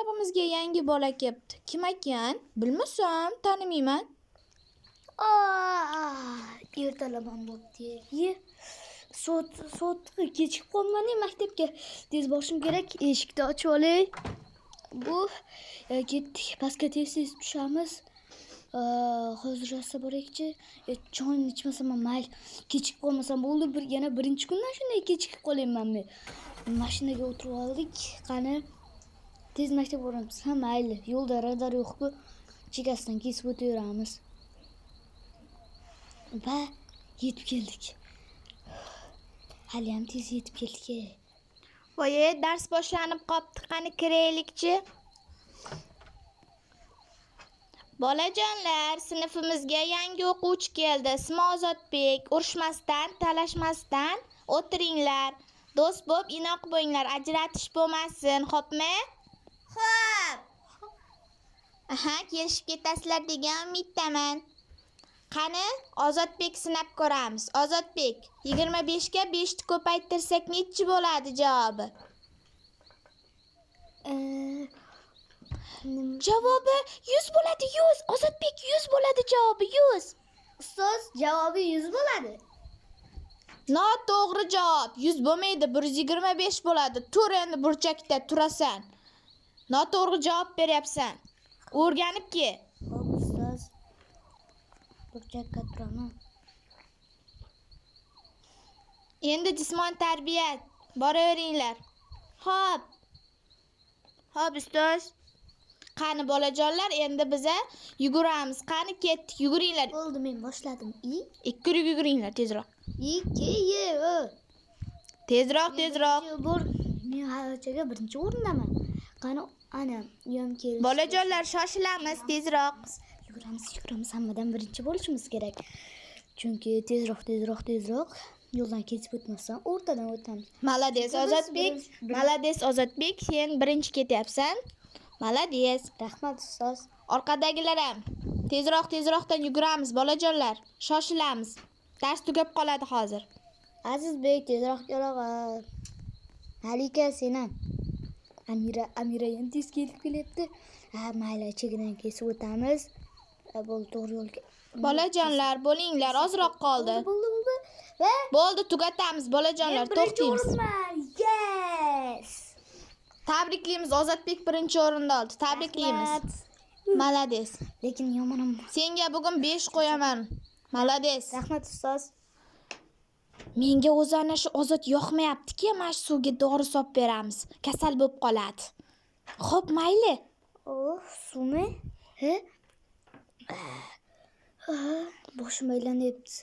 maktabimizga yangi bola kelibdi. Kim ekan? Bilmasam, tanimayman. Ertalaman bo'pti. Soatga kechikib qolmadim maktabga. Tez borishim kerak. Eshikni ochib olay. Bu ketdik. Pastga tez tushamiz. Hozir rosa boraychi. Choyni ichmasam mayli. Kechikib qolmasam bo'ldi. Yana birinchi kundan shunday kechikib qolayman men. Mashinaga o'tirib oldik. Qani tez maktabga boramiz. Ha mayli. Yo'lda radar yo'q-ku. Chegasidan kesib o'taveramiz. Va yetib keldik. Hali ham tez yetib keldik. Voy, dars boshlanib qopti. Qani kiraylikchi. Bolajonlar, sinfimizga yangi o'quvchi keldi. Ismi Ozodbek. Urishmasdan, talashmasdan o'tiringlar. Do'st bo'lib inoq bo'linglar, ajratish bo'lmasin, xo'pmi? Xo'p. Aha, kelishib ketasizlar degan umiddaman. Qani, Ozodbek sinab ko'ramiz. Ozodbek, 25 ga 5 ni ko'paytirsak nechi bo'ladi javobi? Javobi 100 bo'ladi, 100. Ozodbek 100 bo'ladi javobi, 100. Ustoz, javobi 100 bo'ladi. Noto'g'ri javob. 100 bo'lmaydi, 125 bo'ladi. Tur endi burchakda turasan. Noto'g'ri javob beryapsan. O'rganib ke. Xo'p, ustoz. Burchakka turaman. Endi jismoniy tarbiya boraveringlar. Xo'p. Xo'p, ustoz. Qani bolajonlar, endi biza yuguramiz. Qani ketdik, yuguringlar. Bo'ldi, men boshladim. Ikki yuguringlar tezroq. Tezroq. Men haligacha birinchi o'rindaman. Qani, ana, uyam keldi. Bolajonlar, shoshilamiz, tezroq. Yuguramiz, hammadan birinchi bo'lishimiz kerak. Chunki tezroq yo'ldan kesib o'tmasdan o'rtadan o'tamiz. Malades Ozodbek. Malades Ozodbek, sen birinchi ketyapsan. Malades. Rahmat ustoz. Orqadagilar ham tezroqdan yuguramiz bolajonlar. Shoshilamiz. Dars tugab qoladi hozir. Azizbek, tezroq kelog'a. Malika, sen ham. Amira ham tez kelib kelyapti. Mayli, chegidan kesib o'tamiz. Bo'ldi, to'g'ri yo'lga. Bolajonlar, bo'linglar, ozroq qoldi. Bo'ldi. Va bo'ldi, tugatamiz bolajonlar, to'xtaymiz. Yes! Tabriklaymiz, Ozodbek birinchi o'rinda oldi. Tabriklaymiz. Malades. Lekin yomonam. Senga bugun 5 qo'yaman. Malades. Rahmat ustoz. Menga o'zi ana shu Ozod yoqmayapti-ki, mana shu suvga dori solib beramiz. Kasal bo'lib qoladi. Xo'p, mayli. Suvmi? Boshim aylanyapti.